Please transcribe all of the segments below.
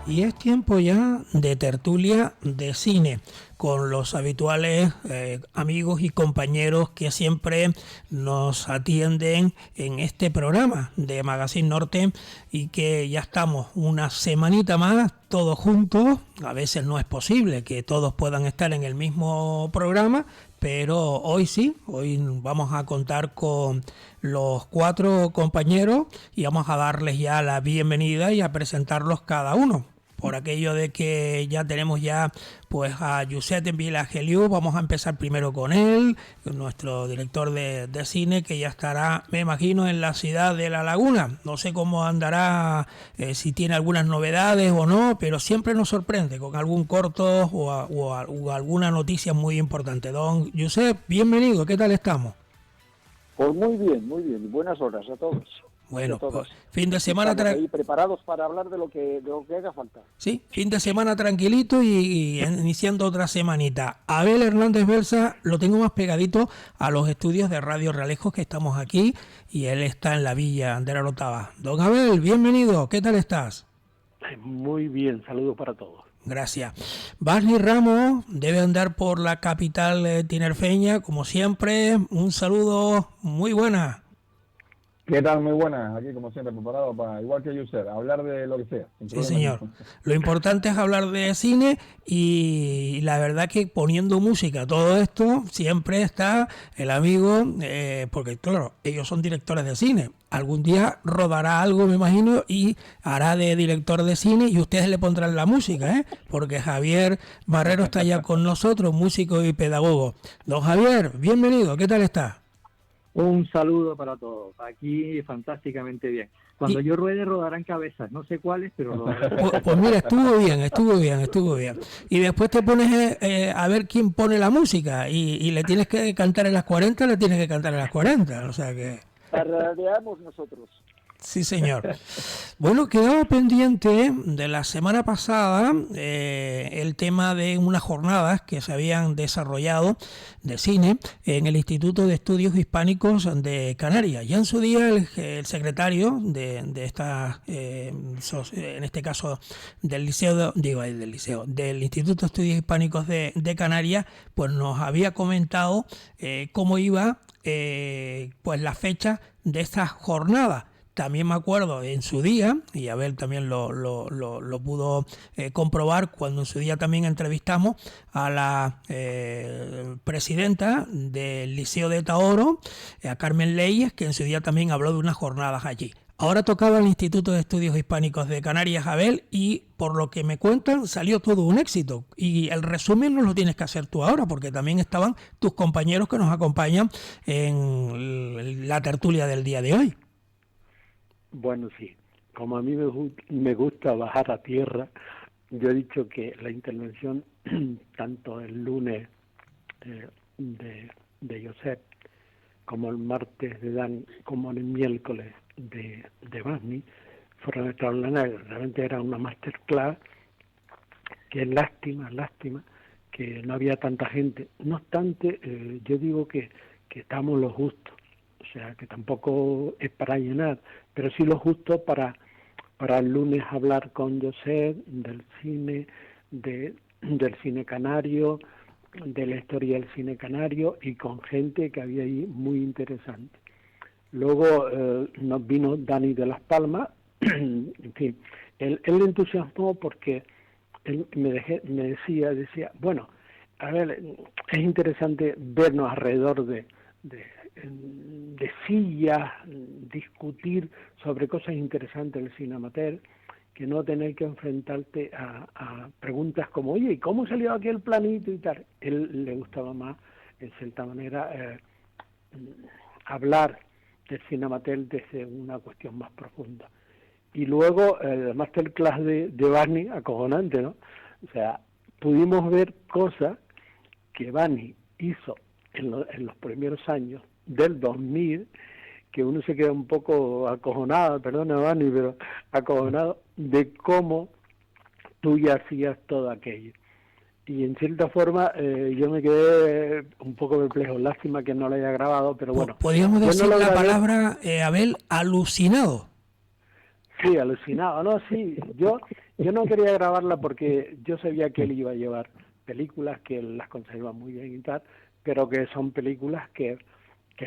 Y es tiempo ya de tertulia de cine con los habituales amigos y compañeros que siempre nos atienden en este programa de Magazine Norte, y que ya estamos una semanita más todos juntos. A veces no es posible que todos puedan estar en el mismo programa, pero hoy sí, hoy vamos a contar con los 4 compañeros y vamos a darles ya la bienvenida y a presentarlos cada uno. Por aquello de que ya tenemos ya pues a Josep Vilageliu, vamos a empezar primero con él, nuestro director de cine, que ya estará, me imagino, en la ciudad de La Laguna. No sé cómo andará, si tiene algunas novedades o no, pero siempre nos sorprende con algún corto o alguna noticia muy importante. Don Josep, bienvenido, ¿qué tal estamos? Pues muy bien, buenas horas a todos. Bueno, pues, fin de semana ahí preparados para hablar de lo que haga falta. Sí, fin de semana tranquilito y iniciando otra semanita. Abel Hernández Belsa lo tengo más pegadito a los estudios de Radio Realejos, que estamos aquí, y él está en la Villa de la Rotava. Don Abel, bienvenido, ¿qué tal estás? Muy bien, saludos para todos. Gracias. Barney Ramos debe andar por la capital tinerfeña, como siempre. Un saludo, muy buena. ¿Qué tal? Muy buenas, aquí como siempre, preparado para, igual que Yusef, hablar de lo que sea. Sí, señor. Lo importante es hablar de cine, y la verdad que poniendo música a todo esto, siempre está el amigo, porque claro, ellos son directores de cine. Algún día rodará algo, me imagino, y hará de director de cine, y ustedes le pondrán la música, porque Javier Barrero está ya con nosotros, músico y pedagogo. Don Javier, bienvenido, ¿qué tal está? Un saludo para todos. Aquí fantásticamente bien. Cuando yo ruede, rodarán cabezas. No sé cuáles, pero rodarán. Pues mira, estuvo bien. Y después te pones a ver quién pone la música, y le tienes que cantar en las 40, le tienes que cantar en las 40. O sea que... Tardareamos nosotros. Sí, señor. Bueno, quedaba pendiente de la semana pasada el tema de unas jornadas que se habían desarrollado de cine en el Instituto de Estudios Hispánicos de Canarias. Ya en su día el secretario de esta, en este caso del del Instituto de Estudios Hispánicos de Canarias, pues nos había comentado cómo iba pues la fecha de estas jornadas. También me acuerdo en su día, y Abel también lo pudo comprobar cuando en su día también entrevistamos a la presidenta del Liceo de Tahoro, a Carmen Leyes, que en su día también habló de unas jornadas allí. Ahora tocaba el Instituto de Estudios Hispánicos de Canarias, Abel, y por lo que me cuentan salió todo un éxito. Y el resumen no lo tienes que hacer tú ahora, porque también estaban tus compañeros que nos acompañan en la tertulia del día de hoy. Bueno, sí. Como a mí me gusta bajar a tierra, yo he dicho que la intervención, tanto el lunes de Josep, como el martes de Dan, como el miércoles de Barney, fueron extraordinarios. Realmente era una masterclass. Que lástima que no había tanta gente. No obstante, yo digo que estamos lo justo. O sea, que tampoco es para llenar, pero sí lo justo para el lunes hablar con Josep del cine, del cine canario, de la historia del cine canario, y con gente que había ahí muy interesante. Luego nos vino Dani de Las Palmas. En fin, él le entusiasmó porque él me decía, bueno, a ver, es interesante vernos alrededor de sillas, discutir sobre cosas interesantes del cine amateur, que no tener que enfrentarte a preguntas como, oye, ¿y cómo salió aquí el planito y tal? Él le gustaba más, en cierta manera, hablar del cine amateur desde una cuestión más profunda. Y luego el masterclass de Barney, acojonante, ¿no? O sea, pudimos ver cosas que Barney hizo en los primeros años del 2000, que uno se queda un poco acojonado, perdona Barney, pero acojonado de cómo tú ya hacías todo aquello. Y en cierta forma yo me quedé un poco perplejo. Lástima que no lo haya grabado, pero bueno. Podríamos decir la palabra, Abel, alucinado. Sí, alucinado, ¿no? Sí, yo Yo no quería grabarla porque yo sabía que él iba a llevar películas que él las conserva muy bien y tal, pero que son películas que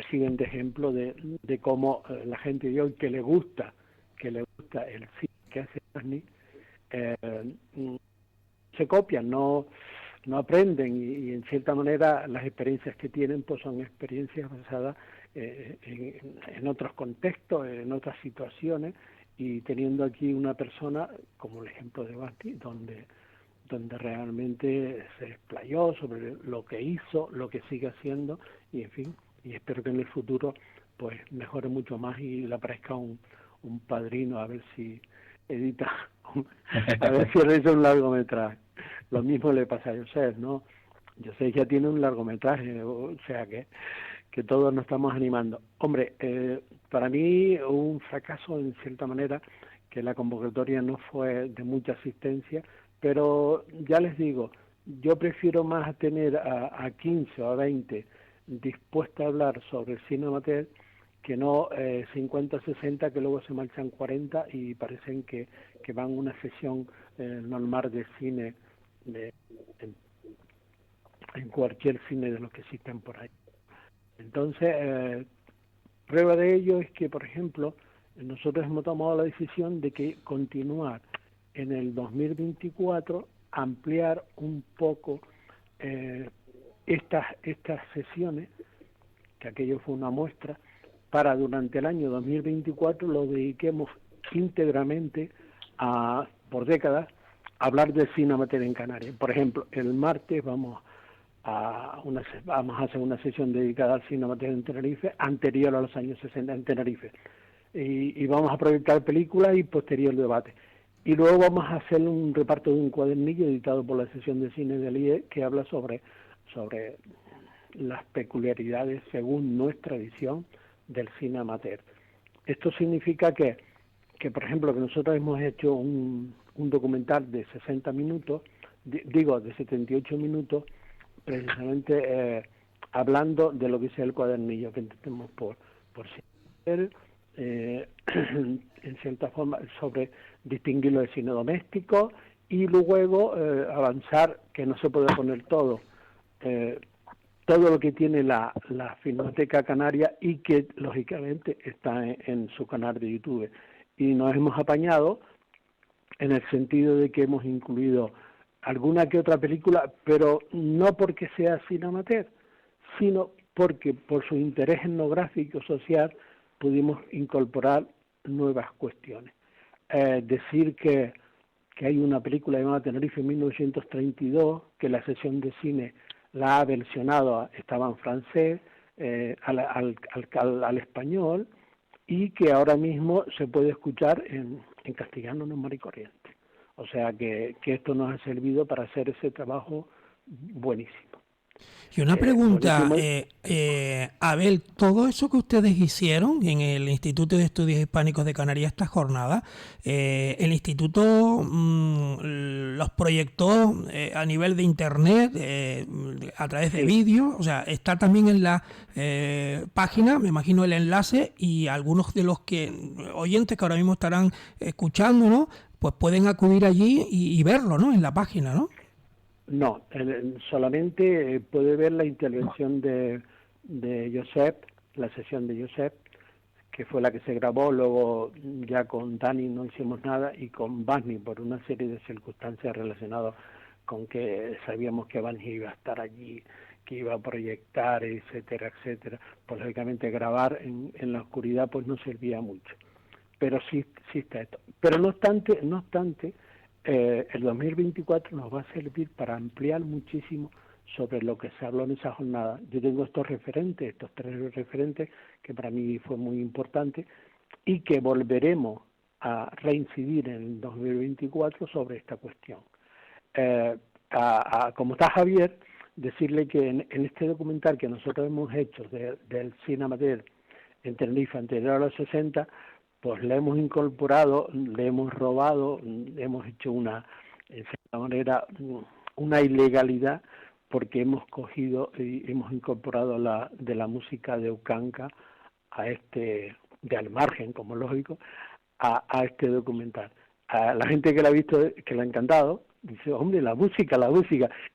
sirven de ejemplo de cómo la gente de hoy que le gusta el cine que hace Disney, se copian, no aprenden y en cierta manera las experiencias que tienen pues son experiencias basadas en otros contextos, en otras situaciones, y teniendo aquí una persona como el ejemplo de Basti, donde realmente se explayó sobre lo que hizo, lo que sigue haciendo, y en fin, y espero que en el futuro pues mejore mucho más y le aparezca un padrino a ver si edita, a ver si realiza un largometraje. Lo mismo le pasa a José, ¿no? José ya tiene un largometraje, o sea que todos nos estamos animando. Hombre, para mí un fracaso en cierta manera, que la convocatoria no fue de mucha asistencia, pero ya les digo, yo prefiero más tener a 15 o a 20 dispuestos a hablar sobre el cine amateur que no 50 60 que luego se marchan 40 y parecen que van a una sesión normal de cine de, en, en cualquier cine de los que existen por ahí. Entonces, prueba de ello es que, por ejemplo, nosotros hemos tomado la decisión de que continuar en el 2024, ampliar un poco estas sesiones, que aquello fue una muestra, para durante el año 2024 lo dediquemos íntegramente por décadas, a hablar del cine amateur en Canarias. Por ejemplo, el martes vamos a hacer una sesión dedicada al cine amateur en Tenerife, anterior a los años 60 en Tenerife. Y vamos a proyectar películas y posterior debate. Y luego vamos a hacer un reparto de un cuadernillo editado por la sesión de cine del IE que habla sobre las peculiaridades, según nuestra visión, del cine amateur. Esto significa que por ejemplo, que nosotros hemos hecho un documental de 60 minutos, de 78 minutos, precisamente hablando de lo que es el cuadernillo que entendemos por cine, en cierta forma, sobre distinguirlo de cine doméstico y luego avanzar, que no se puede poner todo lo que tiene la Filmoteca Canaria y que lógicamente está en su canal de YouTube. Y nos hemos apañado en el sentido de que hemos incluido alguna que otra película, pero no porque sea cine amateur, sino porque por su interés etnográfico social pudimos incorporar nuevas cuestiones. Decir que hay una película llamada Tenerife en 1932, que la sesión de cine la ha versionado, estaba en francés, al español, y que ahora mismo se puede escuchar en castellano normal y corriente. O sea que esto nos ha servido para hacer ese trabajo buenísimo. Y una pregunta, buenísimo. Abel, todo eso que ustedes hicieron en el Instituto de Estudios Hispánicos de Canarias esta jornada, el instituto los proyectó a nivel de internet, a través de vídeos, o sea, está también en la página, me imagino el enlace, y algunos de los oyentes que ahora mismo estarán escuchando, ¿no? Pues pueden acudir allí y verlo, ¿no? En la página, ¿no? No, solamente puede ver la intervención de Josep, la sesión de Josep, que fue la que se grabó. Luego ya con Dani no hicimos nada, y con Bani por una serie de circunstancias relacionadas con que sabíamos que Bani iba a estar allí, que iba a proyectar, etcétera, etcétera. Pues lógicamente grabar en la oscuridad pues no servía mucho. Pero sí está esto. Pero no obstante, el 2024 nos va a servir para ampliar muchísimo sobre lo que se habló en esa jornada. Yo tengo estos tres referentes, que para mí fue muy importante, y que volveremos a reincidir en el 2024 sobre esta cuestión. Como está Javier, decirle que en este documental que nosotros hemos hecho del cine amateur en Tenerife anterior a los 60, pues le hemos incorporado, le hemos robado, hemos hecho en cierta manera, una ilegalidad, porque hemos cogido y hemos incorporado de la música de Ucanca de al margen, como lógico, a este documental. a la gente que la ha visto, que le ha encantado, dice, hombre, la música,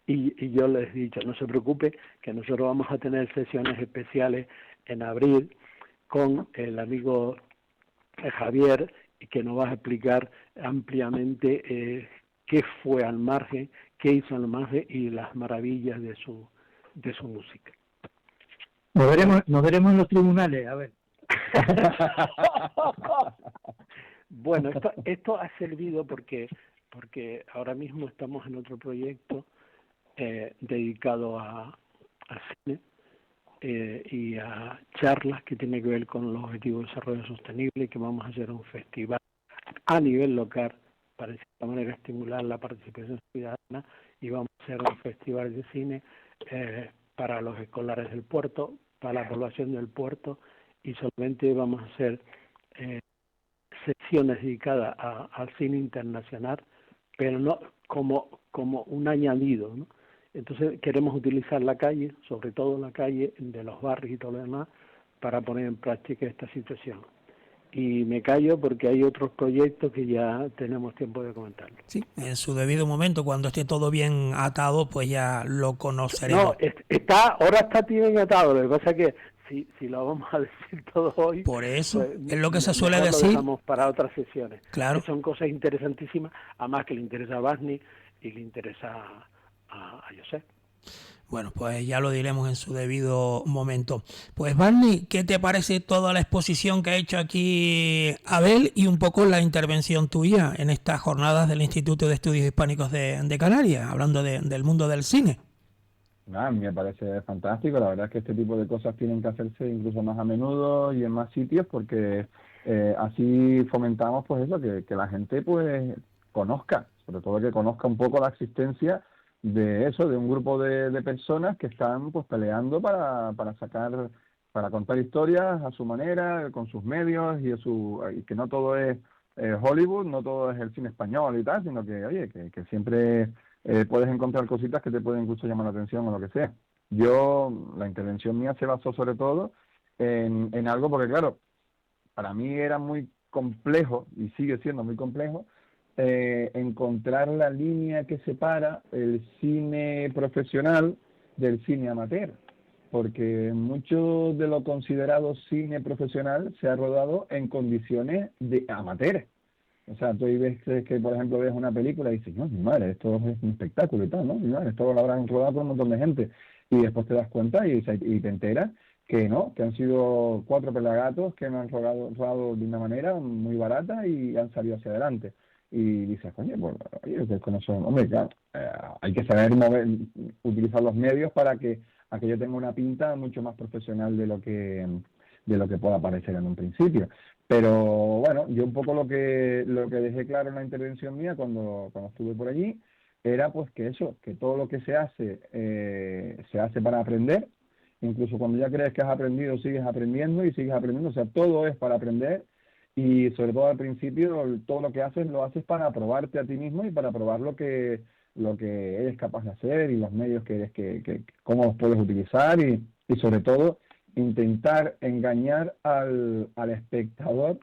y yo les he dicho, no se preocupe, que nosotros vamos a tener sesiones especiales en abril con el amigo Javier, que nos va a explicar ampliamente qué fue Al Margen, qué hizo Al Margen y las maravillas de su música. Nos veremos en los tribunales, a ver. Bueno, esto ha servido porque ahora mismo estamos en otro proyecto dedicado al cine y a charlas que tiene que ver con los objetivos de desarrollo sostenible, que vamos a hacer un festival a nivel local para de cierta manera estimular la participación ciudadana, y vamos a hacer un festival de cine para los escolares del puerto, para la población del puerto, y solamente vamos a hacer sesiones dedicadas al cine internacional, pero no como un añadido, ¿no? Entonces queremos utilizar la calle, sobre todo la calle de los barrios y todo lo demás, para poner en práctica esta situación. Y me callo porque hay otros proyectos que ya tenemos tiempo de comentarlos. Sí, en su debido momento, cuando esté todo bien atado, pues ya lo conoceremos. No, ahora está bien atado, lo que pasa es que si lo vamos a decir todo hoy... Por eso, pues, es lo que se suele decir. Lo dejamos para otras sesiones. Claro. Que son cosas interesantísimas, además que le interesa a Basni y le interesa a Josep. Bueno, pues ya lo diremos en su debido momento. Pues Barney, ¿qué te parece toda la exposición que ha hecho aquí Abel y un poco la intervención tuya en estas jornadas del Instituto de Estudios Hispánicos de Canarias, hablando del mundo del cine? Me parece fantástico. La verdad es que este tipo de cosas tienen que hacerse incluso más a menudo y en más sitios, porque así fomentamos pues eso, que la gente pues conozca, sobre todo que conozca un poco la existencia de eso, de un grupo de personas que están pues peleando para contar historias a su manera, con sus medios, y que no todo es Hollywood, no todo es el cine español y tal, sino que, oye, que siempre puedes encontrar cositas que te pueden incluso llamar la atención o lo que sea. La intervención mía se basó sobre todo en algo, porque claro, para mí era muy complejo, y sigue siendo muy complejo, encontrar la línea que separa el cine profesional del cine amateur, porque mucho de lo considerado cine profesional se ha rodado en condiciones de amateur. O sea, tú ves que, por ejemplo, ves una película y dices, no, mi madre, esto es un espectáculo y tal, ¿no? Mi madre, esto lo habrán rodado por un montón de gente. Y después te das cuenta y te enteras que no, que han sido 4 pelagatos que me han rodado de una manera muy barata y han salido hacia adelante. Y dices, coño, pues, oye, con eso, hombre, claro, hay que saber utilizar los medios para que aquello tenga una pinta mucho más profesional de lo que pueda parecer en un principio. Pero bueno, yo un poco lo que dejé claro en la intervención mía cuando estuve por allí era pues que todo lo que se hace para aprender. Incluso cuando ya crees que has aprendido, sigues aprendiendo y sigues aprendiendo. O sea, todo es para aprender, y sobre todo al principio todo lo que haces lo haces para probarte a ti mismo y para probar lo que eres capaz de hacer y los medios cómo los puedes utilizar, y sobre todo intentar engañar al espectador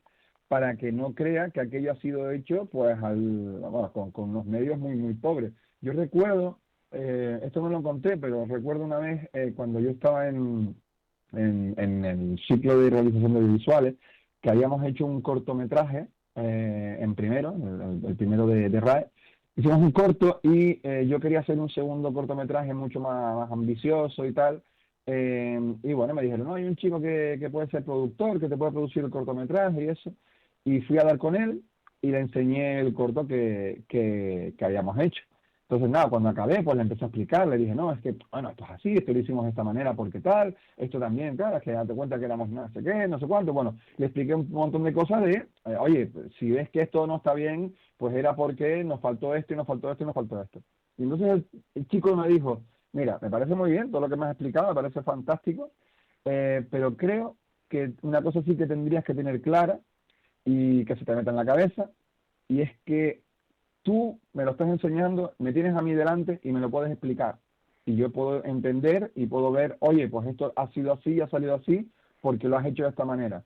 para que no crea que aquello ha sido hecho pues con unos medios muy muy pobres. Yo recuerdo, esto no lo conté, pero recuerdo una vez cuando yo estaba en el ciclo de realización de audiovisuales, que habíamos hecho un cortometraje en primero, el primero de RAE. Hicimos un corto y yo quería hacer un segundo cortometraje mucho más ambicioso y tal. Y bueno, me dijeron, no, hay un chico que puede ser productor, que te puede producir el cortometraje y eso. Y fui a dar con él y le enseñé el corto que habíamos hecho. Entonces, nada, cuando acabé, pues le empecé a explicar, le dije, no, es que, bueno, esto es así, esto lo hicimos de esta manera porque tal, esto también, claro, es que date cuenta que éramos no sé qué, no sé cuánto. Bueno, le expliqué un montón de cosas oye, si ves que esto no está bien, pues era porque nos faltó esto y nos faltó esto y nos faltó esto. Y entonces el chico me dijo, mira, me parece muy bien todo lo que me has explicado, me parece fantástico, pero creo que una cosa sí que tendrías que tener clara y que se te meta en la cabeza, y es que tú me lo estás enseñando, me tienes a mí delante y me lo puedes explicar. Y yo puedo entender y puedo ver, oye, pues esto ha sido así, ha salido así, porque lo has hecho de esta manera.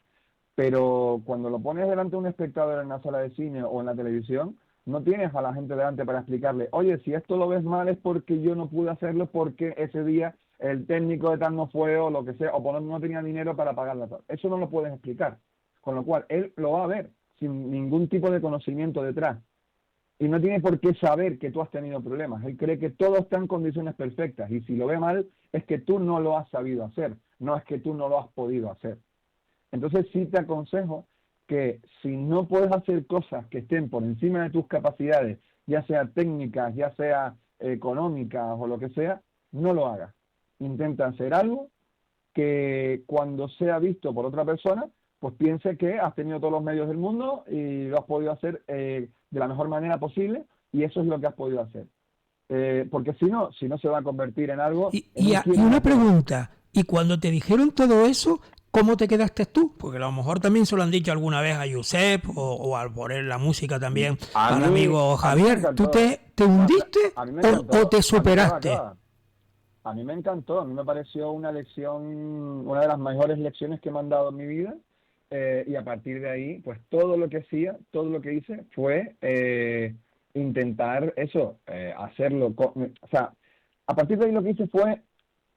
pero cuando lo pones delante de un espectador en una sala de cine o en la televisión, no tienes a la gente delante para explicarle, oye, si esto lo ves mal es porque yo no pude hacerlo porque ese día el técnico de tal no fue o lo que sea, o no tenía dinero para pagarla. Eso no lo puedes explicar. Con lo cual, él lo va a ver sin ningún tipo de conocimiento detrás. Y no tiene por qué saber que tú has tenido problemas. Él cree que todo está en condiciones perfectas. Y si lo ve mal, es que tú no lo has sabido hacer. No es que tú no lo has podido hacer. Entonces sí te aconsejo que si no puedes hacer cosas que estén por encima de tus capacidades, ya sea técnicas, ya sea económicas o lo que sea, no lo hagas. Intenta hacer algo que cuando sea visto por otra persona, pues piense que has tenido todos los medios del mundo y lo has podido hacer de la mejor manera posible, y eso es lo que has podido hacer. Porque si no se va a convertir en algo... Y una pregunta, y cuando te dijeron todo eso, ¿cómo te quedaste tú? Porque a lo mejor también se lo han dicho alguna vez a Josep o al poner la música también al amigo Javier. ¿Tú te hundiste o te superaste? A mí me encantó, a mí me pareció una lección, una de las mejores lecciones que me han dado en mi vida, y a partir de ahí, pues todo lo que hacía, todo lo que hice fue intentar eso, hacerlo. O sea, a partir de ahí lo que hice fue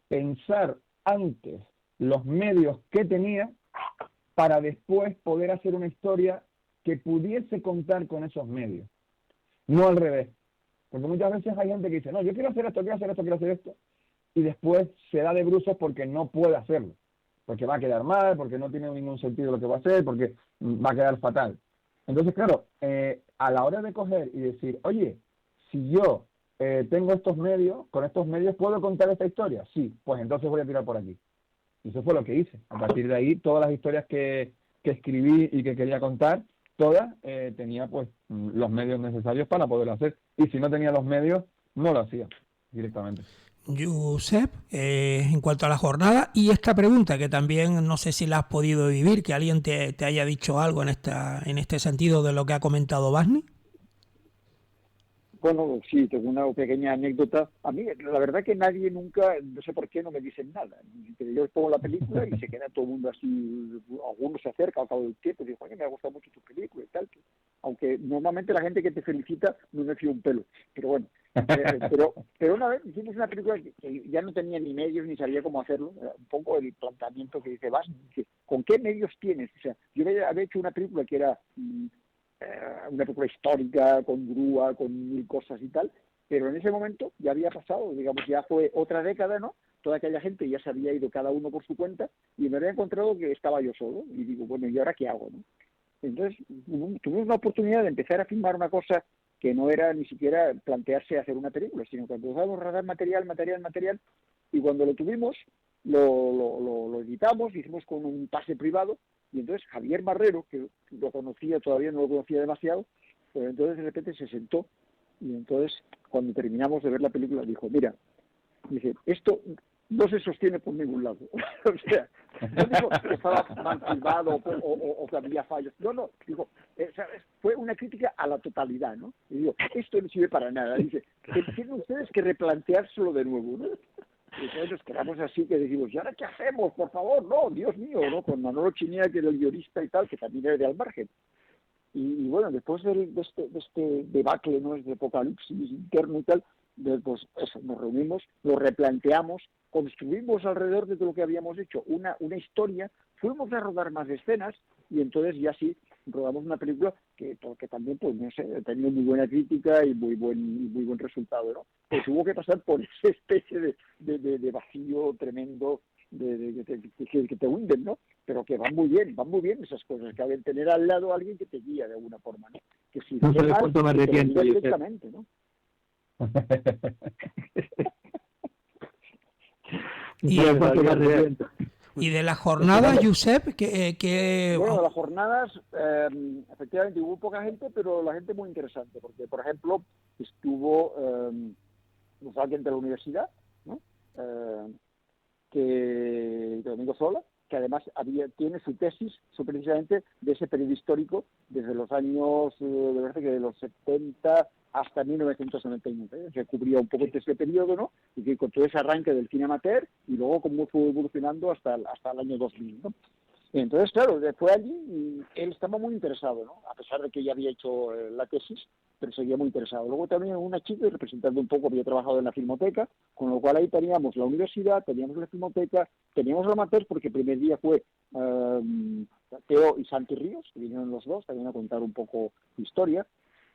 pensar antes los medios que tenía para después poder hacer una historia que pudiese contar con esos medios, no al revés. Porque muchas veces hay gente que dice, no, yo quiero hacer esto, quiero hacer esto, quiero hacer esto, y después se da de bruces porque no puede hacerlo, porque va a quedar mal, porque no tiene ningún sentido lo que va a hacer, porque va a quedar fatal. Entonces, claro, a la hora de coger y decir, oye, si yo tengo estos medios, con estos medios puedo contar esta historia, sí, pues entonces voy a tirar por aquí. Y eso fue lo que hice. A partir de ahí, todas las historias que escribí y que quería contar, todas tenía pues los medios necesarios para poderlo hacer. Y si no tenía los medios, no lo hacía directamente. Josep, en cuanto a la jornada, y esta pregunta que también no sé si la has podido vivir, que alguien te haya dicho algo en este sentido de lo que ha comentado Basni. Bueno, sí, tengo una pequeña anécdota. A mí, la verdad que nadie nunca, no sé por qué, no me dicen nada. Yo pongo la película y se queda todo el mundo así, algunos se acerca al cabo del tiempo y dice, oye, me ha gustado mucho tu película y tal. Aunque normalmente la gente que te felicita no me fío un pelo. Pero bueno, pero una vez hicimos una película que ya no tenía ni medios ni sabía cómo hacerlo. Era un poco el planteamiento que dice Vas, ¿con qué medios tienes? O sea, yo había hecho una película que era... una película histórica, con grúa, con mil cosas y tal, pero en ese momento ya había pasado, digamos, ya fue otra década, ¿no? Toda aquella gente ya se había ido cada uno por su cuenta y me había encontrado que estaba yo solo y digo, bueno, ¿y ahora qué hago, no? Entonces tuvimos la oportunidad de empezar a filmar una cosa que no era ni siquiera plantearse hacer una película, sino que empezamos a rodar material, y cuando lo tuvimos, lo editamos, hicimos con un pase privado. Y entonces Javier Marrero, que lo conocía, todavía no lo conocía demasiado, pero entonces de repente se sentó y entonces cuando terminamos de ver la película dijo, mira, dice, esto no se sostiene por ningún lado. O sea, no dijo que estaba mal filmado o que había fallos. No, dijo, fue una crítica a la totalidad, ¿no? Y digo, esto no sirve para nada. Dice, tienen ustedes que replanteárselo de nuevo, ¿no? Y entonces nos quedamos así que decimos, ¿y ahora qué hacemos? Por favor, no, Dios mío, ¿no? Con Manolo Chinea, que era el guionista y tal, que también era de Al Margen. Y bueno, después de este debacle, ¿no? De apocalipsis interno y tal, pues eso, nos reunimos, lo replanteamos, construimos alrededor de todo lo que habíamos hecho una historia, fuimos a rodar más escenas y entonces ya sí rodamos una película que también, pues no sé, ha tenido muy buena crítica y muy buen resultado, ¿no? Pues hubo que pasar por esa especie de vacío tremendo que te hunden, ¿no? Pero que van muy bien esas cosas, que deben tener al lado a alguien que te guía de alguna forma, ¿no? Que si no sabes cuánto me arrepiento directamente, ¿no? Y de la jornada, Josep, que bueno, de las jornadas, efectivamente hubo poca gente, pero la gente muy interesante, porque, por ejemplo, estuvo pues, alguien de la universidad, ¿no? Que Domingo Zola, que además tiene su tesis precisamente de ese periodo histórico desde los años, de verdad que de los 70 hasta 1999, que cubría un poco ese periodo, ¿no? Y que con todo ese arranque del cine amateur y luego cómo fue evolucionando hasta el año 2000, ¿no? Entonces, claro, fue allí y él estaba muy interesado, ¿no? A pesar de que ya había hecho la tesis, pero seguía muy interesado. Luego también una chica, representando un poco, había trabajado en la Filmoteca, con lo cual ahí teníamos la universidad, teníamos la Filmoteca, teníamos la Amateur, porque el primer día fue Teo y Santi Ríos, que vinieron los dos también a contar un poco historia.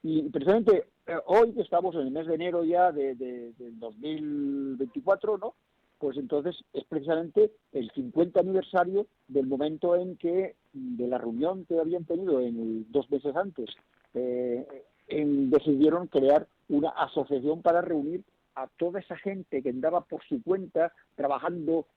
Y precisamente hoy, que estamos en el mes de enero ya del 2024, ¿no? Pues entonces es precisamente el 50 aniversario del momento en que, de la reunión que habían tenido 2 meses antes, decidieron crear una asociación para reunir a toda esa gente que andaba por su cuenta, trabajando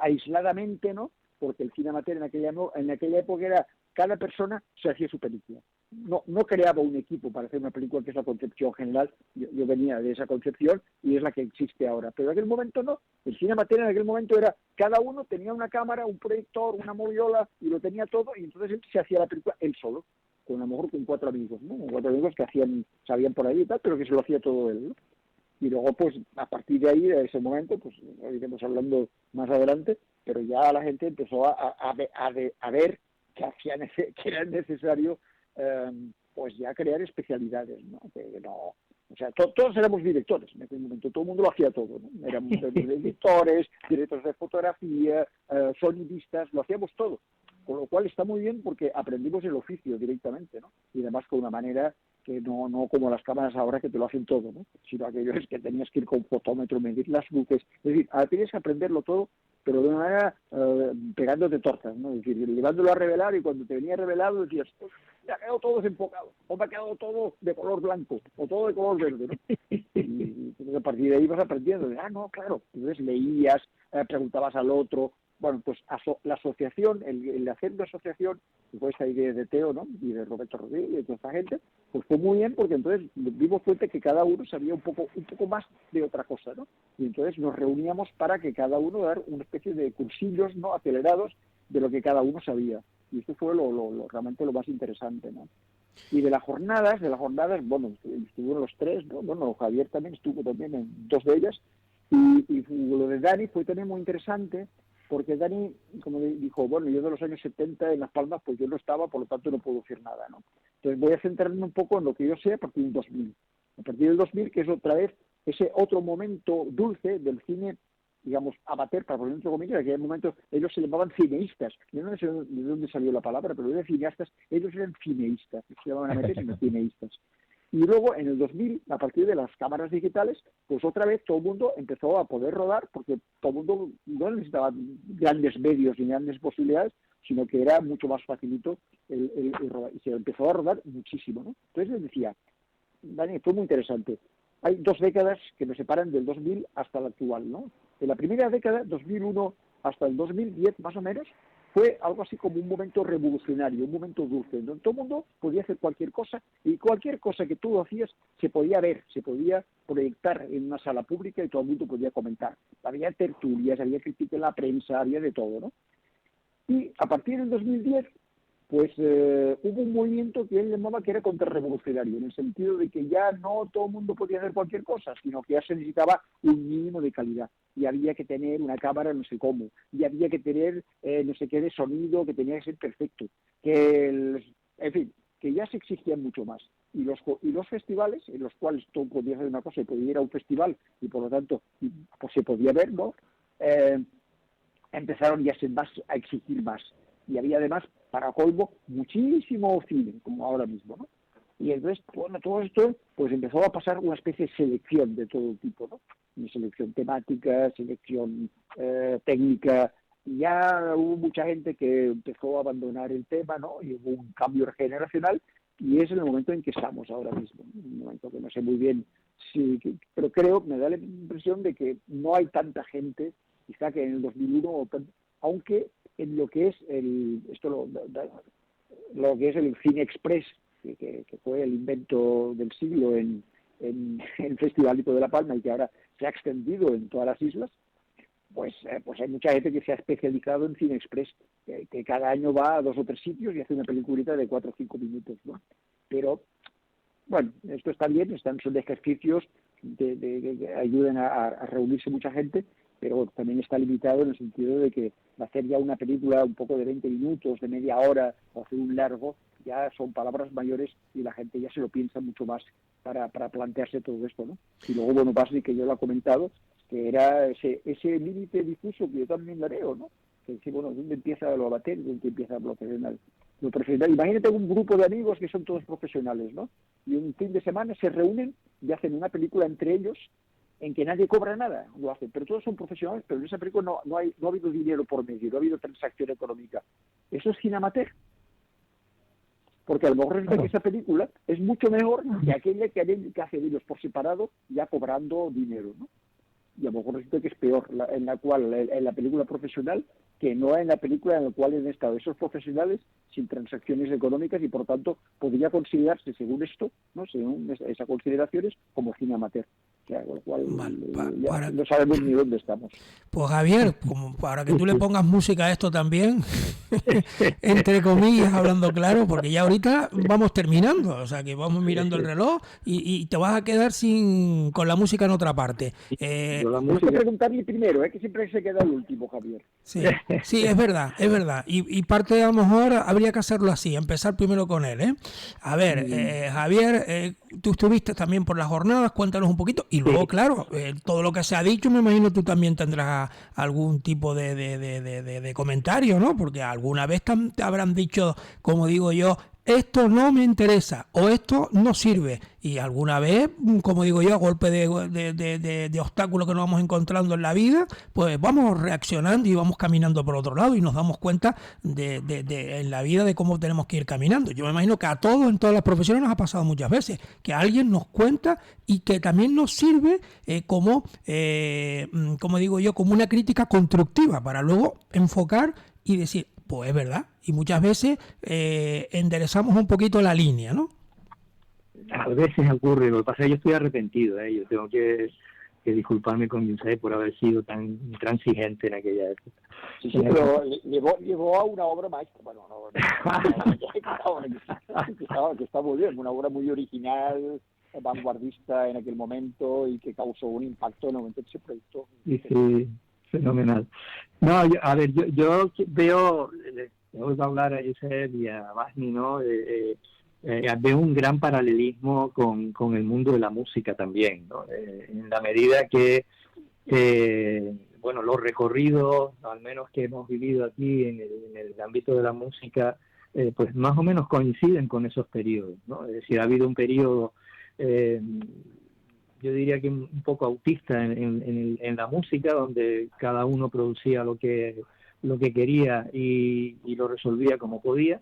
aisladamente, ¿no? Porque el cine amateur en aquella época era, cada persona se hacía su película. No creaba un equipo para hacer una película, que es la concepción general. Yo venía de esa concepción y es la que existe ahora. Pero en aquel momento no. El cine amateur en aquel momento era, cada uno tenía una cámara, un proyector, una moviola, y lo tenía todo, y entonces él se hacía la película él solo, con a lo mejor con 4 amigos, ¿no? Con 4 amigos que sabían por ahí y tal, pero que se lo hacía todo él, ¿no? Y luego, pues, a partir de ahí, de ese momento, pues, iremos hablando más adelante, pero ya la gente empezó a ver que era necesario, pues ya crear especialidades, ¿no? O sea, todos éramos directores en aquel momento, todo el mundo lo hacía todo, ¿no? Éramos editores, directores de fotografía, sonidistas, lo hacíamos todo. Con lo cual está muy bien porque aprendimos el oficio directamente, ¿no? Y además con una manera que no como las cámaras ahora, que te lo hacen todo, ¿no? Sino aquello es que tenías que ir con fotómetro, medir las luces. Es decir, ahora tienes que aprenderlo todo, pero de una manera pegándote tortas, ¿no? Es decir, llevándolo a revelar, y cuando te venía revelado decías, pues, me ha quedado todo desenfocado, o me ha quedado todo de color blanco, o todo de color verde, ¿no? Y a partir de ahí vas aprendiendo. No, claro. Entonces leías, preguntabas al otro. Bueno, pues la asociación, el hacer una asociación, que fue esta idea de Teo, ¿no? Y de Roberto Rodríguez y de toda esta gente, pues fue muy bien, porque entonces dimos cuenta que cada uno sabía un poco más de otra cosa, ¿no? Y entonces nos reuníamos para que cada uno dar una especie de cursillos, ¿no? Acelerados de lo que cada uno sabía. Y esto fue realmente lo más interesante, ¿no? Y de las jornadas, bueno, estuvieron los 3, ¿no? Bueno, Javier también estuvo también en 2 de ellas, y lo de Dani fue también muy interesante, porque Dani, como dijo, bueno, yo de los años 70 en Las Palmas, pues yo no estaba, por lo tanto no puedo decir nada, ¿no? Entonces voy a centrarme un poco en lo que yo sé a partir del 2000. A partir del 2000, que es otra vez ese otro momento dulce del cine, digamos, amateur, para poner entre comillas. En aquel momento ellos se llamaban cineístas. Yo no sé de dónde salió la palabra, pero de cineastas, ellos eran cineístas, se llamaban amateurs, sino cineístas. Y luego, en el 2000, a partir de las cámaras digitales, pues otra vez todo el mundo empezó a poder rodar, porque todo el mundo no necesitaba grandes medios ni grandes posibilidades, sino que era mucho más facilito el rodar. Y se empezó a rodar muchísimo, ¿no? Entonces les decía, Dani, fue muy interesante. Hay 2 décadas que nos separan del 2000 hasta la actual, ¿no? En la primera década, 2001 hasta el 2010 más o menos, fue algo así como un momento revolucionario, un momento dulce, donde todo el mundo podía hacer cualquier cosa, y cualquier cosa que tú hacías se podía ver, se podía proyectar en una sala pública y todo el mundo podía comentar. Había tertulias, había crítica en la prensa, había de todo, ¿no? Y a partir del 2010, pues hubo un movimiento que él llamaba que era contrarrevolucionario, en el sentido de que ya no todo el mundo podía hacer cualquier cosa, sino que ya se necesitaba un mínimo de calidad, y había que tener una cámara no sé cómo, y había que tener no sé qué de sonido, que tenía que ser perfecto, en fin, que ya se exigían mucho más. Y los festivales, en los cuales tú podías hacer una cosa y podías ir a un festival, y por lo tanto pues se podía ver, ¿no? Empezaron ya a exigir más. Y había además, para colmo, muchísimo cine, como ahora mismo, ¿no? Y entonces, bueno, todo esto, pues empezó a pasar una especie de selección de todo tipo, ¿no? Una selección temática, selección técnica. Y ya hubo mucha gente que empezó a abandonar el tema, ¿no? Y hubo un cambio generacional, y es en el momento en que estamos ahora mismo, ¿no? Un momento que no sé muy bien pero creo, me da la impresión de que no hay tanta gente, quizá que en el 2001, aunque en lo que es lo que es el Cine Express, que fue el invento del siglo en el Festivalito de La Palma, y que ahora se ha extendido en todas las islas, pues hay mucha gente que se ha especializado en Cine Express, que cada año va a 2 o 3 sitios y hace una peliculita de 4 o 5 minutos, ¿no? Pero bueno, esto está bien, son ejercicios que ayuden a reunirse mucha gente, pero también está limitado en el sentido de que hacer ya una película un poco de 20 minutos, de media hora, o hacer un largo, ya son palabras mayores y la gente ya se lo piensa mucho más para plantearse todo esto, ¿no? Y luego, bueno, Basni, que yo lo he comentado, que era ese límite difuso que yo también lo veo, ¿no? Que dice, bueno, ¿dónde empieza lo amateur y dónde empieza lo profesional? Lo profesional. Imagínate un grupo de amigos que son todos profesionales, ¿no? Y un fin de semana se reúnen y hacen una película entre ellos en que nadie cobra nada, lo hacen, pero todos son profesionales, pero en esa película no ha habido dinero por medio, no ha habido transacción económica. Eso es cine amateur. Porque a lo mejor resulta que esa película es mucho mejor que aquella que hace ellos por separado, ya cobrando dinero, ¿no? Y a lo mejor resulta que es peor en la película profesional que no en la película en la cual han estado esos profesionales sin transacciones económicas y por tanto podría considerarse, según esto, no, según esas consideraciones, como cine amateur. O sea, con lo cual no sabemos ni dónde estamos. Pues Javier, como para que tú le pongas música a esto también, entre comillas, hablando claro, porque ya ahorita vamos terminando, o sea que vamos mirando el reloj y te vas a quedar con la música en otra parte. Tenemos que preguntarle primero, que siempre se queda el último, Javier. Sí, es verdad. Y parte a lo mejor habría que hacerlo así, empezar primero con él, ¿eh? A ver, Javier, tú estuviste también por las jornadas, cuéntanos un poquito. Y luego, claro, todo lo que se ha dicho, me imagino tú también tendrás algún tipo de comentario, ¿no? Porque alguna vez te habrán dicho, como digo yo, esto no me interesa o esto no sirve. Y alguna vez, como digo yo, a golpe de obstáculos que nos vamos encontrando en la vida, pues vamos reaccionando y vamos caminando por otro lado y nos damos cuenta en la vida de cómo tenemos que ir caminando. Yo me imagino que a todos, en todas las profesiones, nos ha pasado muchas veces, que alguien nos cuenta y que también nos sirve como digo yo, como una crítica constructiva para luego enfocar y decir, pues es verdad, y muchas veces enderezamos un poquito la línea, ¿no? A veces ocurre, lo que pasa es que yo estoy arrepentido, yo tengo que disculparme con José por haber sido tan intransigente en aquella época. Sí, pero llevó a una obra maestra, bueno, que está muy bien, una obra muy original, vanguardista en aquel momento y que causó un impacto en el momento que se proyectó. Sí, fenomenal. No, yo veo, le voy a hablar a Josep y a Basni, ¿no? Veo un gran paralelismo con el mundo de la música también, ¿no? En la medida que los recorridos, al menos que hemos vivido aquí en el ámbito de la música, pues más o menos coinciden con esos periodos, ¿no? Es decir, ha habido un periodo, yo diría que un poco autista en la música, donde cada uno producía lo que quería y lo resolvía como podía.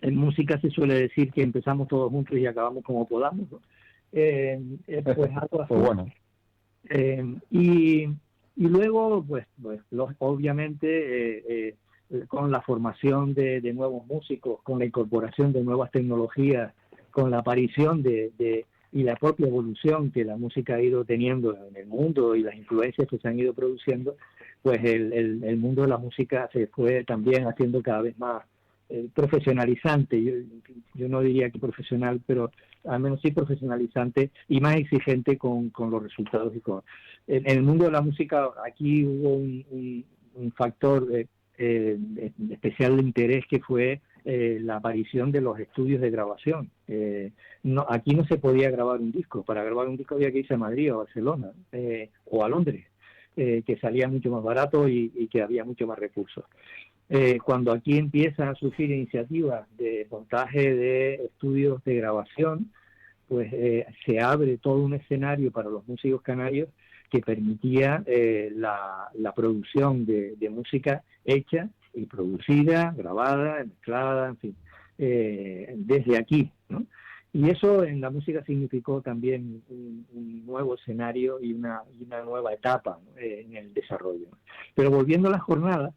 En música se suele decir que empezamos todos juntos y acabamos como podamos, ¿no? Pues algo así. Bueno. Y luego, pues obviamente, con la formación de nuevos músicos, con la incorporación de nuevas tecnologías, con la aparición y la propia evolución que la música ha ido teniendo en el mundo y las influencias que se han ido produciendo, pues el mundo de la música se fue también haciendo cada vez más profesionalizante. Yo no diría que profesional, pero al menos sí profesionalizante y más exigente con los resultados. En el mundo de la música aquí hubo un factor especial de interés, que fue la aparición de los estudios de grabación. Aquí no se podía grabar un disco. Para grabar un disco había que irse a Madrid o a Barcelona o a Londres, que salía mucho más barato y que había mucho más recursos. Cuando aquí empiezan a surgir iniciativas de montaje de estudios de grabación, pues se abre todo un escenario para los músicos canarios que permitía la producción de música hecha y producida, grabada, mezclada, en fin, desde aquí, ¿no? Y eso en la música significó también un nuevo escenario y una nueva etapa, ¿no? En el desarrollo. Pero volviendo a la jornada,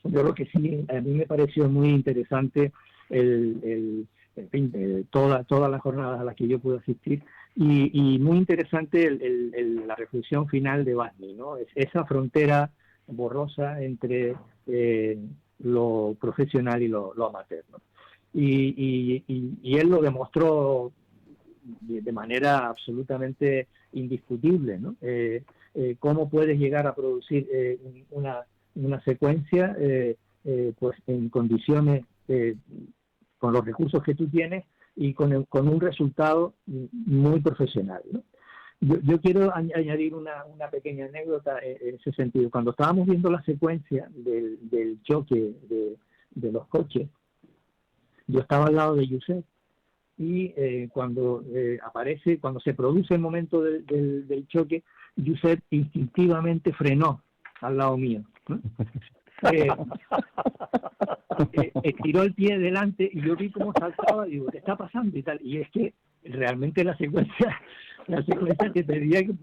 yo creo que sí, a mí me pareció muy interesante todas las jornadas a las que yo pude asistir, y muy interesante la reflexión final de Basni, ¿no? Esa frontera borrosa entre lo profesional y lo amateur, ¿no? Y él lo demostró de manera absolutamente indiscutible, ¿no? cómo puedes llegar a producir una secuencia pues en condiciones, con los recursos que tú tienes y con un resultado muy profesional, ¿no? Yo quiero añadir una pequeña anécdota en ese sentido. Cuando estábamos viendo la secuencia del choque de los coches, yo estaba al lado de Josep y cuando cuando se produce el momento del choque, Josep instintivamente frenó al lado mío, ¿no? Estiró el pie delante y yo vi cómo saltaba y digo, ¿qué está pasando? Y tal. Y es que realmente la secuencia te pedía que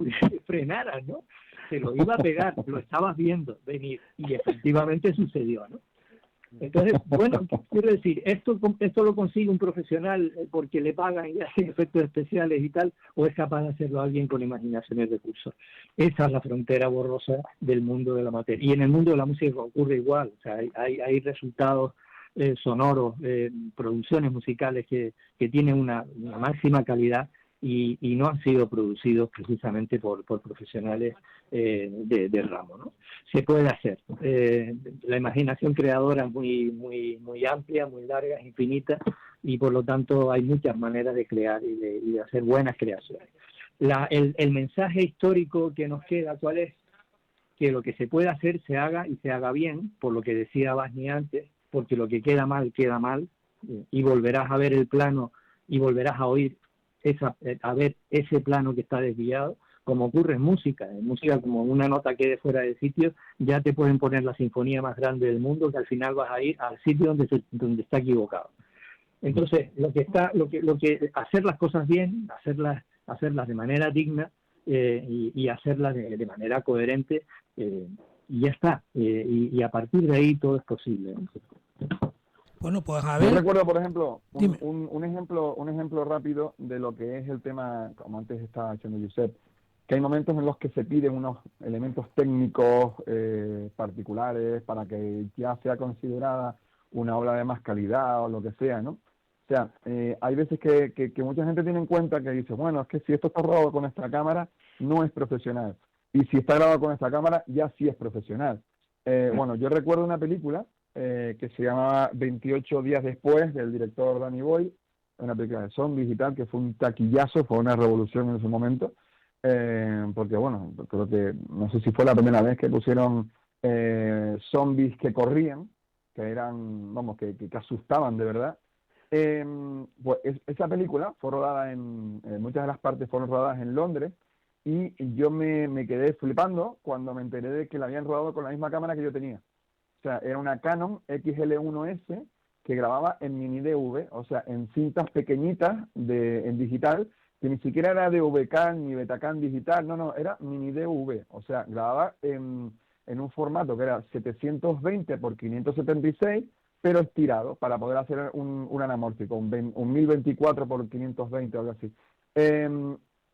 frenara, ¿no? Se lo iba a pegar, lo estabas viendo venir y efectivamente sucedió, ¿no? Entonces, bueno, quiero decir, esto lo consigue un profesional porque le pagan y hacen efectos especiales y tal, o es capaz de hacerlo alguien con imaginación y recursos. Esa es la frontera borrosa del mundo de la materia. Y en el mundo de la música ocurre igual, o sea, hay resultados sonoros, producciones musicales que tienen una máxima calidad y no han sido producidos precisamente por profesionales del ramo, ¿no? Se puede hacer. La imaginación creadora es muy amplia, muy larga, es infinita, y por lo tanto hay muchas maneras de crear y de hacer buenas creaciones. El mensaje histórico que nos queda, ¿cuál es? Que lo que se puede hacer se haga y se haga bien, por lo que decía Basni antes, porque lo que queda mal, y volverás a ver el plano y volverás a oír a ver ese plano que está desviado, como ocurre en música como una nota quede fuera de sitio, ya te pueden poner la sinfonía más grande del mundo, que al final vas a ir al sitio donde está equivocado. Entonces, hacer las cosas bien, hacerlas de manera digna y hacerlas de manera coherente, y ya está. Y a partir de ahí todo es posible, ¿no? Bueno, pues a ver. Yo recuerdo, por ejemplo, un ejemplo rápido de lo que es el tema, como antes estaba diciendo Josep, que hay momentos en los que se piden unos elementos técnicos particulares para que ya sea considerada una obra de más calidad o lo que sea, ¿no? O sea, hay veces que mucha gente tiene en cuenta que dice, bueno, es que si esto está grabado con esta cámara, no es profesional. Y si está grabado con esta cámara, ya sí es profesional. Bueno, yo recuerdo una película que se llamaba 28 días después, del director Danny Boyle, una película de zombies y tal, que fue un taquillazo, fue una revolución en su momento, porque bueno, creo que, no sé si fue la primera vez que pusieron zombies que corrían, que eran, vamos, que asustaban de verdad. Pues esa película fue rodada muchas de las partes fueron rodadas en Londres, y yo me quedé flipando cuando me enteré de que la habían rodado con la misma cámara que yo tenía. O sea, era una Canon XL1S que grababa en mini DV, o sea, en cintas pequeñitas en digital, que ni siquiera era DVCAM ni Betacam digital, no, era mini DV, o sea, grababa en un formato que era 720 por 576, pero estirado para poder hacer un anamórfico, un 1024 por 520 o algo así.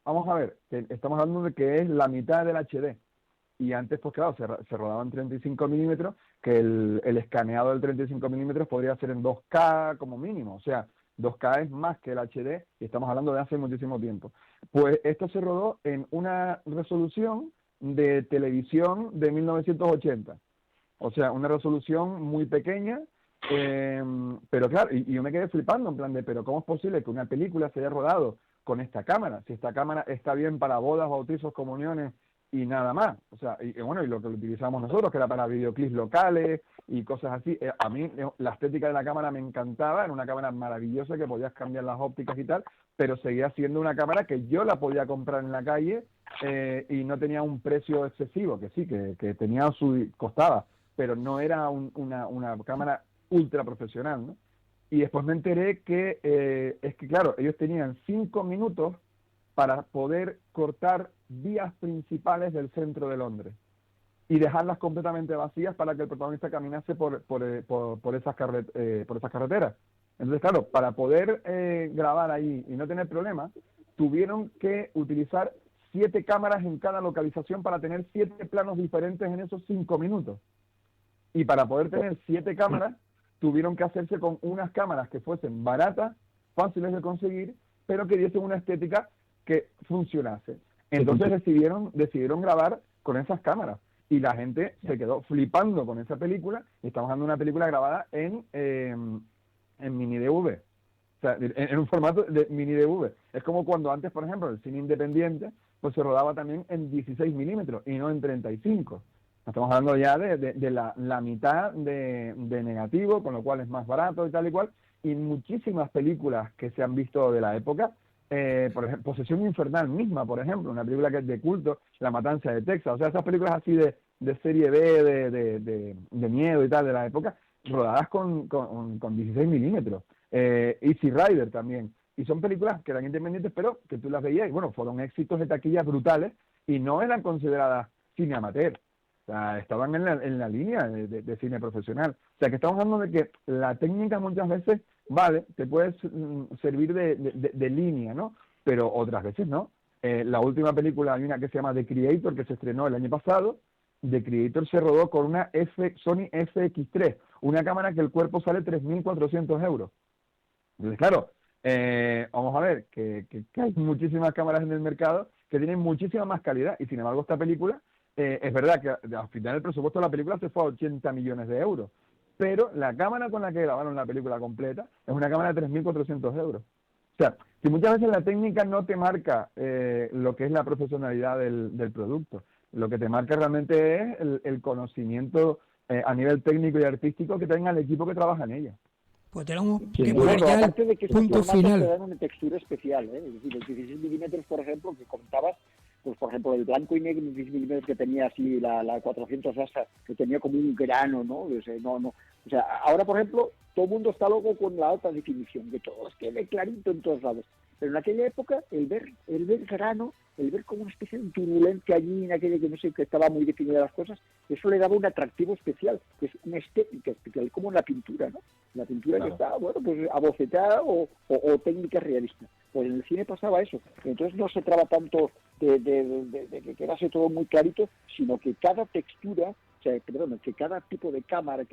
Vamos a ver, estamos hablando de que es la mitad del HD. Y antes, pues claro, se rodaba en 35 milímetros, que el escaneado del 35 milímetros podría ser en 2K como mínimo. O sea, 2K es más que el HD, y estamos hablando de hace muchísimo tiempo. Pues esto se rodó en una resolución de televisión de 1980. O sea, una resolución muy pequeña, pero claro, y yo me quedé flipando, en plan de, pero ¿cómo es posible que una película se haya rodado con esta cámara? Si esta cámara está bien para bodas, bautizos, comuniones y nada más. O sea, y bueno, y lo que utilizamos nosotros, que era para videoclips locales y cosas así. A mí la estética de la cámara me encantaba, era una cámara maravillosa que podías cambiar las ópticas y tal, pero seguía siendo una cámara que yo la podía comprar en la calle y no tenía un precio excesivo, que sí, que tenía costaba, pero no era una cámara ultra profesional, ¿no? Y después me enteré que es que, claro, ellos tenían 5 minutos para poder cortar vías principales del centro de Londres y dejarlas completamente vacías para que el protagonista caminase por esas carreteras. Entonces, claro, para poder grabar ahí y no tener problemas, tuvieron que utilizar 7 cámaras en cada localización para tener 7 planos diferentes en esos 5 minutos. Y para poder tener 7 cámaras, tuvieron que hacerse con unas cámaras que fuesen baratas, fáciles de conseguir, pero que diesen una estética que funcionase. Entonces decidieron grabar con esas cámaras. Y la gente se quedó flipando con esa película. Y estamos hablando de una película grabada en mini DV. O sea, en un formato de mini DV. Es como cuando antes, por ejemplo, el cine independiente pues se rodaba también en 16 milímetros y no en 35. Estamos hablando ya de la mitad de negativo, con lo cual es más barato y tal y cual. Y muchísimas películas que se han visto de la época, por ejemplo, Posesión Infernal misma, por ejemplo, una película que es de culto, La Matanza de Texas. O sea, esas películas así de serie B, de miedo y tal de la época, rodadas con 16 milímetros. Easy Rider también. Y son películas que eran independientes, pero que tú las veías y, bueno, fueron éxitos de taquilla brutales y no eran consideradas cine amateur. O sea, estaban en la línea de cine profesional. O sea, que estamos hablando de que la técnica muchas veces, vale, te puede servir de línea, ¿no? Pero otras veces no. La última película, hay una que se llama The Creator, que se estrenó el año pasado. The Creator se rodó con una Sony FX3, una cámara que el cuerpo sale 3.400 euros. Entonces, claro, vamos a ver que hay muchísimas cámaras en el mercado que tienen muchísima más calidad, y sin embargo esta película, es verdad que al final el presupuesto de la película se fue a 80 millones de euros, pero la cámara con la que grabaron la película completa es una cámara de 3.400 euros. O sea, que muchas veces la técnica no te marca lo que es la profesionalidad del producto. Lo que te marca realmente es el conocimiento a nivel técnico y artístico que tenga el equipo que trabaja en ella. Pues tenemos Sí, que bueno, poner ya aparte de que el punto esos formatos final. te dan una textura especial, ¿eh? Es decir, los 16 milímetros, por ejemplo, que comentabas, pues por ejemplo, el blanco y negro 16 milímetros que tenía así la 400 ASA, que tenía como un grano, ¿no? O sea, ahora, por ejemplo, todo el mundo está loco con la alta definición, que todo quede clarito en todos lados. Pero en aquella época, el ver grano, el ver como una especie de turbulencia allí, en aquella que no sé, que estaba muy definida las cosas, eso le daba un atractivo especial, que es una estética especial, como en la pintura, ¿no? La pintura, claro, que está, bueno, pues abocetada o técnica realista. Pues en el cine pasaba eso. Entonces no se trata tanto de que quedase todo muy clarito, sino que cada textura, o sea, perdón, que cada tipo de cámara,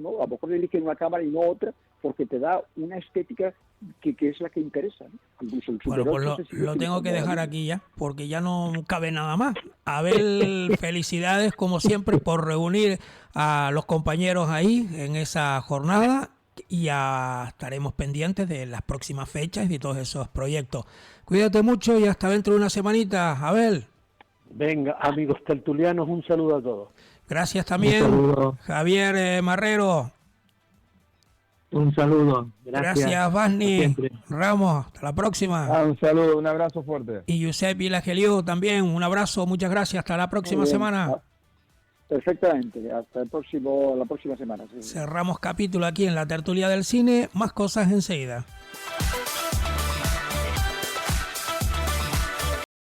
¿no? A lo mejor eligen una cámara y no otra, porque te da una estética que es la que interesa, ¿no? Incluso el bueno, pues lo tengo que dejar aquí ya, porque ya no cabe nada más. Abel, felicidades como siempre por reunir a los compañeros ahí en esa jornada, y ya estaremos pendientes de las próximas fechas y de todos esos proyectos. Cuídate mucho y hasta dentro de una semanita, Abel. Venga, amigos tertulianos, un saludo a todos. Gracias también, Javier Marrero. Un saludo. Gracias, Basni Ramos. Hasta la próxima. Un saludo, un abrazo fuerte. Y Josep Vilageliu también, un abrazo, muchas gracias. Hasta la próxima semana. Perfectamente, hasta la próxima semana. Sí. Cerramos capítulo aquí en la tertulia del cine. Más cosas enseguida.